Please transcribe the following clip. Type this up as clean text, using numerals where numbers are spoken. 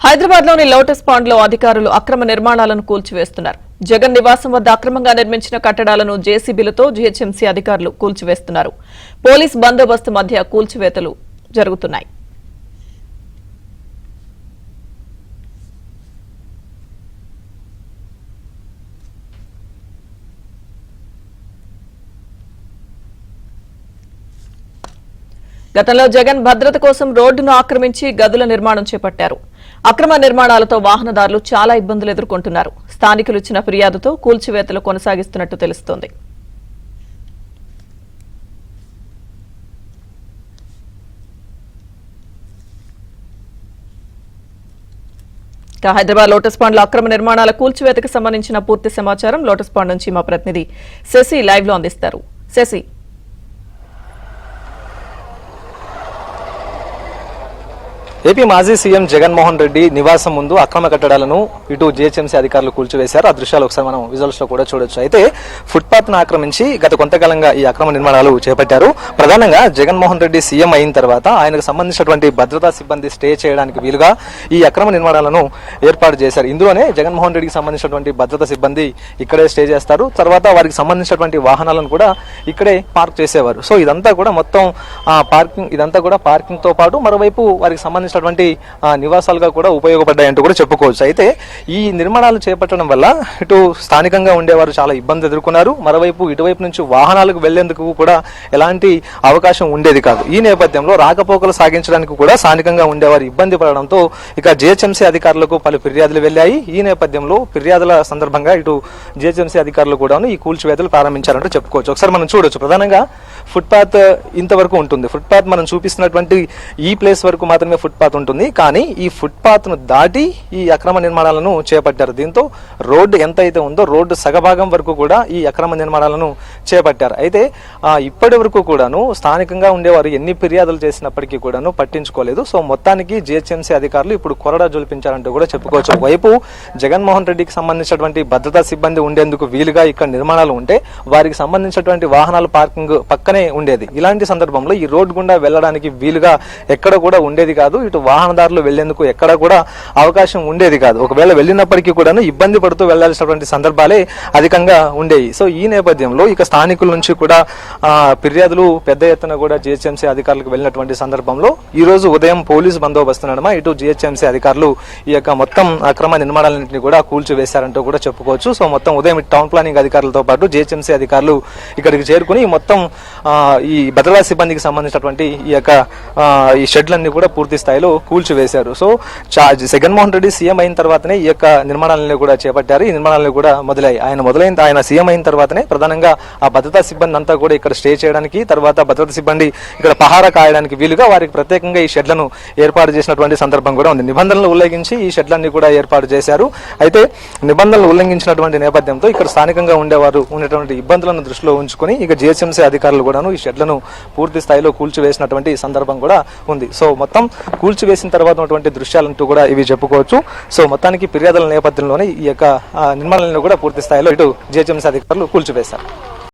హైదరాబాద్లోని లోటస్ పాండ్లో అధికారులు అక్రమ నిర్మాణాలను కూల్చివేస్తున్నారు. జగన్ నివాసం వద్ద అక్రమంగా నిర్మించిన కట్టడాలను జేసీబీలతో జీహెచ్ఎంసీ అధికారులు కూల్చివేస్తున్నారు. పోలీస్ బందోబస్తు మధ్య కూల్చివేతలు జరుగుతున్నాయి. గతంలో జగన్ భద్రత కోసం రోడ్డును ఆక్రమించి గదుల నిర్మాణం చేపట్టారు. అక్రమ నిర్మాణాలతో వాహనదారులు చాలా ఇబ్బందులు ఎదుర్కొంటున్నారు. స్థానికులు ఇచ్చిన ఫిర్యాదుతో కూల్చివేతలు కొనసాగిస్తున్నట్టు తెలుస్తోంది. హైదరాబాద్ లోటస్ పాండ్లో అక్రమ నిర్మాణాల కూల్చివేతకు సంబంధించిన పూర్తి సమాచారం లోటస్ పాండ్ నుంచి మా ప్రతినిధి శశి లైవ్ లో అందిస్తారు. శశి, ఏపీ మాజీ సీఎం జగన్మోహన్ రెడ్డి నివాసం ముందు అక్రమ కట్టడాలను ఇటు జీహెచ్ఎంసీ అధికారులు కూల్చివేశారు. ఆ దృశ్యాలు ఒకసారి మనం విజువల్స్ లో కూడా చూడొచ్చు. అయితే ఫుట్పాత్ ను ఆక్రమించి గత కొంతకాలంగా ఈ అక్రమ నిర్మాణాలు చేపట్టారు. ప్రధానంగా జగన్మోహన్ రెడ్డి సీఎం అయిన తర్వాత ఆయనకు సంబంధించినటువంటి భద్రతా సిబ్బంది స్టే చేయడానికి వీలుగా ఈ అక్రమ నిర్మాణాలను ఏర్పాటు చేశారు. ఇందులోనే జగన్మోహన్ రెడ్డికి సంబంధించినటువంటి భద్రతా సిబ్బంది ఇక్కడే స్టే చేస్తారు. తర్వాత వారికి సంబంధించినటువంటి వాహనాలను కూడా ఇక్కడే పార్క్ చేసేవారు. సో ఇదంతా కూడా మొత్తం పార్కింగ్ తో పాటు మరోవైపు వారికి సంబంధించినటువంటి నివాసాలుగా కూడా ఉపయోగపడ్డాయంటూ కూడా చెప్పుకోవచ్చు. అయితే ఈ నిర్మాణాలు చేపట్టడం వల్ల ఇటు స్థానికంగా ఉండేవారు చాలా ఇబ్బంది ఎదుర్కొన్నారు. మరోవైపు ఇటువైపు నుంచి వాహనాలకు వెళ్లేందుకు కూడా ఎలాంటి అవకాశం ఉండేది కాదు. ఈ నేపథ్యంలో రాకపోకలు సాగించడానికి కూడా స్థానికంగా ఉండేవారు ఇబ్బంది పడడంతో ఇక జీహెచ్ఎంసీ అధికారులకు పలు ఫిర్యాదులు వెళ్లాయి. ఈ నేపథ్యంలో ఫిర్యాదుల సందర్భంగా ఇటు జీహెచ్ఎంసీ అధికారులు కూడా ఈ కూల్చివేతలు ప్రారంభించారంటూ చెప్పుకోవచ్చు. ఒకసారి మనం చూడొచ్చు. ప్రధానంగా ఫుట్పాత్ ఇంతవరకు ఉంటుంది. ఫుట్పాత్ మనం చూపిస్తున్నటువంటి ఈ ప్లేస్ వరకు మాత్రమే ఫుట్పాత్ ఉంటుంది. కానీ ఈ ఫుట్పాత్ ను దాటి ఈ అక్రమ నిర్మాణాలను చేపట్టారు. దీంతో రోడ్డు ఎంత అయితే ఉందో రోడ్డు సగభాగం వరకు కూడా ఈ అక్రమ నిర్మాణాలను చేపట్టారు. అయితే ఇప్పటి వరకు కూడాను స్థానికంగా ఉండేవారు ఎన్ని ఫిర్యాదులు చేసినప్పటికీ కూడాను పట్టించుకోలేదు. సో మొత్తానికి జీహెచ్ఎంసీ అధికారులు ఇప్పుడు కొరడా జొలిపించారంటూ కూడా చెప్పుకోవచ్చు. ఒకవైపు జగన్మోహన్ రెడ్డికి సంబంధించినటువంటి భద్రతా సిబ్బంది ఉండేందుకు వీలుగా ఇక్కడ నిర్మాణాలు ఉంటే వారికి సంబంధించినటువంటి వాహనాల పార్కింగ్ పక్కనే ఉండేది. ఇలాంటి సందర్భంలో ఈ రోడ్డు గుండా వెళ్లడానికి వీలుగా ఎక్కడ కూడా ఉండేది కాదు. ఇటు వాహనదారులు వెళ్లేందుకు ఎక్కడ కూడా అవకాశం ఉండేది కాదు. ఒకవేళ వెళ్ళినప్పటికీ కూడా ఇబ్బంది పడుతూ వెళ్లాల్సినటువంటి సందర్భాలే అధికంగా ఉండేవి. సో ఈ నేపథ్యంలో ఇక స్థానికుల నుంచి కూడా ఫిర్యాదులు పెద్ద ఎత్తున కూడా జీహెచ్ఎంసీ అధికారులకు వెళ్ళినటువంటి సందర్భంలో ఈ రోజు ఉదయం పోలీసు బందోబస్తు నడుమ ఇటు జీహెచ్ఎంసీ అధికారులు ఈ యొక్క మొత్తం అక్రమ నిర్మాణాలన్నింటినీ కూడా కూల్చివేశారంటూ కూడా చెప్పుకోవచ్చు. సో మొత్తం ఉదయం టౌన్ ప్లానింగ్ అధికారులతో పాటు జీహెచ్ఎంసీ అధికారులు ఇక్కడికి చేరుకుని మొత్తం ఈ భద్రతా సిబ్బందికి సంబంధించినటువంటి ఈ షెడ్లన్నీ కూడా పూర్తి స్థాయిలో కూల్చివేశారు. సో జగన్మోహన్ రెడ్డి సీఎం అయిన తర్వాతనే ఈ యొక్క నిర్మాణాలను కూడా చేపట్టారు. ఈ నిర్మాణాలను కూడా ఆయన సీఎం అయిన తర్వాతనే ప్రధానంగా ఆ భద్రతా సిబ్బంది అంతా కూడా ఇక్కడ స్టే చేయడానికి, తర్వాత భద్రతా సిబ్బంది ఇక్కడ పహారా కాయడానికి వీలుగా వారికి ప్రత్యేకంగా ఈ షెడ్లను ఏర్పాటు చేసినటువంటి సందర్భం కూడా ఉంది. నిబంధనలు ఉల్లంఘించి ఈ షెడ్లన్నీ కూడా ఏర్పాటు చేశారు. అయితే నిబంధనలు ఉల్లంఘించినటువంటి నేపథ్యంతో ఇక్కడ స్థానికంగా ఉండేవారు ఉన్నటువంటి ఇబ్బందులను దృష్టిలో ఉంచుకొని ఇక జీహెచ్ఎంసీ అధికారులు కూడాను ఈ షెడ్లను పూర్తి స్థాయిలో కూల్చివేసినటువంటి సందర్భం కూడా ఉంది. సో మొత్తం కూల్చివేసిన తర్వాత ఉన్నటువంటి దృశ్యాలంటూ కూడా ఇవి చెప్పుకోవచ్చు. సో మొత్తానికి ఫిర్యాదుల నేపథ్యంలోనే ఈ యొక్క నిర్మాణాలను కూడా పూర్తి స్థాయిలో ఇటు జీహెచ్ఎంసీ అధికారులు కూల్చివేశారు.